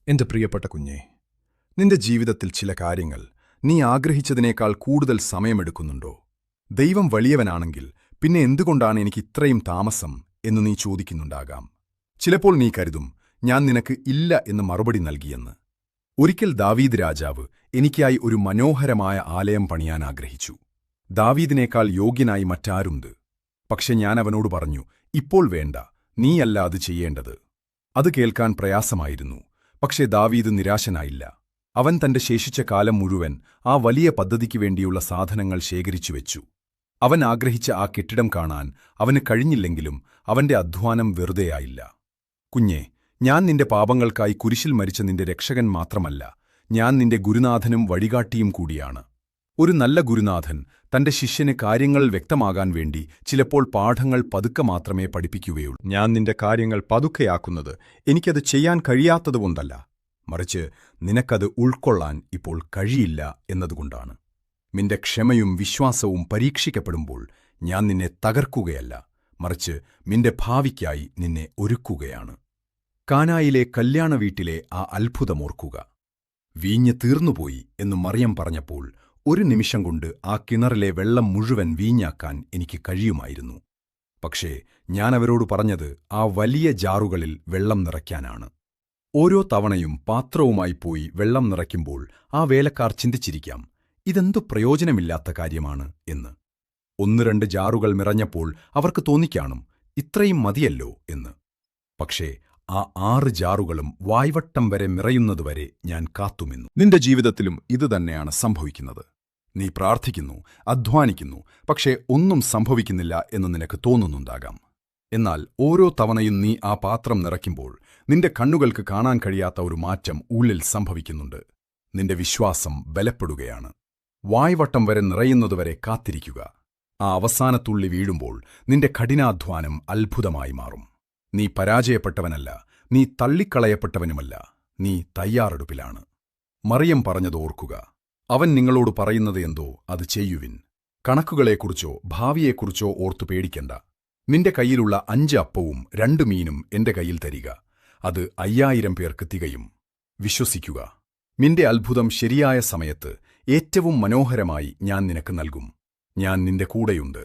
എന്റെ പ്രിയപ്പെട്ട കുഞ്ഞേ, നിന്റെ ജീവിതത്തിൽ ചില കാര്യങ്ങൾ നീ ആഗ്രഹിച്ചതിനേക്കാൾ കൂടുതൽ സമയമെടുക്കുന്നുണ്ടോ? ദൈവം വലിയവനാണെങ്കിൽ പിന്നെ എന്തുകൊണ്ടാണ് എനിക്ക് ഇത്രയും താമസം എന്ന് നീ ചോദിക്കുന്നുണ്ടാകാം. ചിലപ്പോൾ നീ കരുതും, ഞാൻ നിനക്ക് ഇല്ല എന്ന് മറുപടി നൽകിയെന്ന്. ഒരിക്കൽ ദാവീദ് രാജാവ് എനിക്കായി ഒരു മനോഹരമായ ആലയം പണിയാൻ ആഗ്രഹിച്ചു. ദാവീദിനേക്കാൾ യോഗ്യനായി മറ്റാരുണ്ട്? പക്ഷെ ഞാൻ അവനോട് പറഞ്ഞു, ഇപ്പോൾ വേണ്ട, നീയല്ല അത് ചെയ്യേണ്ടത്. അത് കേൾക്കാൻ പ്രയാസമായിരുന്നു. പക്ഷേ ദാവീദ് നിരാശനായില്ല. അവൻ തന്റെ ശേഷിച്ച കാലം മുഴുവൻ ആ വലിയ പദ്ധതിക്ക് വേണ്ടിയുള്ള സാധനങ്ങൾ ശേഖരിച്ചുവെച്ചു. അവൻ ആഗ്രഹിച്ച ആ കെട്ടിടം കാണാൻ അവന് കഴിഞ്ഞില്ലെങ്കിലും അവന്റെ അധ്വാനം വെറുതെയായില്ല. കുഞ്ഞേ, ഞാൻ നിന്റെ പാപങ്ങൾക്കായി കുരിശിൽ മരിച്ച നിന്റെ രക്ഷകൻ മാത്രമല്ല, ഞാൻ നിന്റെ ഗുരുനാഥനും വഴികാട്ടിയും കൂടിയാണ്. ഒരു നല്ല ഗുരുനാഥൻ തന്റെ ശിഷ്യന് കാര്യങ്ങൾ വ്യക്തമാകാൻ വേണ്ടി ചിലപ്പോൾ പാഠങ്ങൾ പതുക്കെ മാത്രമേ പഠിപ്പിക്കുകയുള്ളൂ. ഞാൻ നിന്റെ കാര്യങ്ങൾ പതുക്കെയാക്കുന്നത് എനിക്കത് ചെയ്യാൻ കഴിയാത്തതുകൊണ്ടല്ല, മറിച്ച് നിനക്കത് ഉൾക്കൊള്ളാൻ ഇപ്പോൾ കഴിയില്ല എന്നതുകൊണ്ടാണ്. നിന്റെ ക്ഷമയും വിശ്വാസവും പരീക്ഷിക്കപ്പെടുമ്പോൾ ഞാൻ നിന്നെ തകർക്കുകയല്ല, മറിച്ച് നിന്റെ ഭാവിക്കായി നിന്നെ ഒരുക്കുകയാണ്. കാനായിലെ കല്യാണ വീട്ടിലെ ആ അത്ഭുതമോർക്കുക. വീഞ്ഞ് തീർന്നുപോയി എന്ന് മറിയം പറഞ്ഞപ്പോൾ ഒരു നിമിഷം കൊണ്ട് ആ കിണറിലെ വെള്ളം മുഴുവൻ വീഞ്ഞാക്കാൻ എനിക്ക് കഴിയുമായിരുന്നു. പക്ഷേ ഞാൻ അവരോട് പറഞ്ഞത് ആ വലിയ ജാറുകളിൽ വെള്ളം നിറയ്ക്കാനാണ്. ഓരോ തവണയും പാത്രവുമായി പോയി വെള്ളം നിറയ്ക്കുമ്പോൾ ആ വേലക്കാർ ചിന്തിച്ചിരിക്കാം, ഇതെന്തു പ്രയോജനമില്ലാത്ത കാര്യമാണ് എന്ന്. 1-2 ജാറുകൾ നിറഞ്ഞപ്പോൾ അവർക്ക് തോന്നിക്കാണും, ഇത്രയും മതിയല്ലോ എന്ന്. പക്ഷേ ആ 6 ജാറുകളും വായ്വട്ടം വരെ നിറയുന്നതുവരെ ഞാൻ കാത്തുനിന്നു. നിന്റെ ജീവിതത്തിലും ഇതുതന്നെയാണ് സംഭവിക്കുന്നത്. നീ പ്രാർത്ഥിക്കുന്നു, അധ്വാനിക്കുന്നു, പക്ഷേ ഒന്നും സംഭവിക്കുന്നില്ല എന്ന് നിനക്ക് തോന്നുന്നുണ്ടാകാം. എന്നാൽ ഓരോ തവണയും നീ ആ പാത്രം നിറയ്ക്കുമ്പോൾ നിന്റെ കണ്ണുകൾക്ക് കാണാൻ കഴിയാത്ത ഒരു മാറ്റം ഉള്ളിൽ സംഭവിക്കുന്നുണ്ട്. നിന്റെ വിശ്വാസം ബലപ്പെടുകയാണ്. വായ്വട്ടം വരെ നിറയുന്നതുവരെ കാത്തിരിക്കുക. ആ അവസാനത്തുള്ളി വീഴുമ്പോൾ നിന്റെ കഠിനാധ്വാനം അത്ഭുതമായി മാറും. നീ പരാജയപ്പെട്ടവനല്ല, നീ തള്ളിക്കളയപ്പെട്ടവനുമല്ല, നീ തയ്യാറെടുപ്പിലാണ്. മറിയം പറഞ്ഞത് ഓർക്കുക. അവൻ നിങ്ങളോട് പറയുന്നത് എന്തോ അത് ചെയ്യുവിൻ. കണക്കുകളെക്കുറിച്ചോ ഭാവിയെക്കുറിച്ചോ ഓർത്തു പേടിക്കണ്ട. നിന്റെ കയ്യിലുള്ള 5 അപ്പവും 2 മീനും എന്റെ കയ്യിൽ തരിക. അത് 5000 പേർക്ക് തികയും. വിശ്വസിക്കുക. നിന്റെ അത്ഭുതം ശരിയായ സമയത്ത് ഏറ്റവും മനോഹരമായി ഞാൻ നിനക്ക് നൽകും. ഞാൻ നിന്റെ കൂടെയുണ്ട്.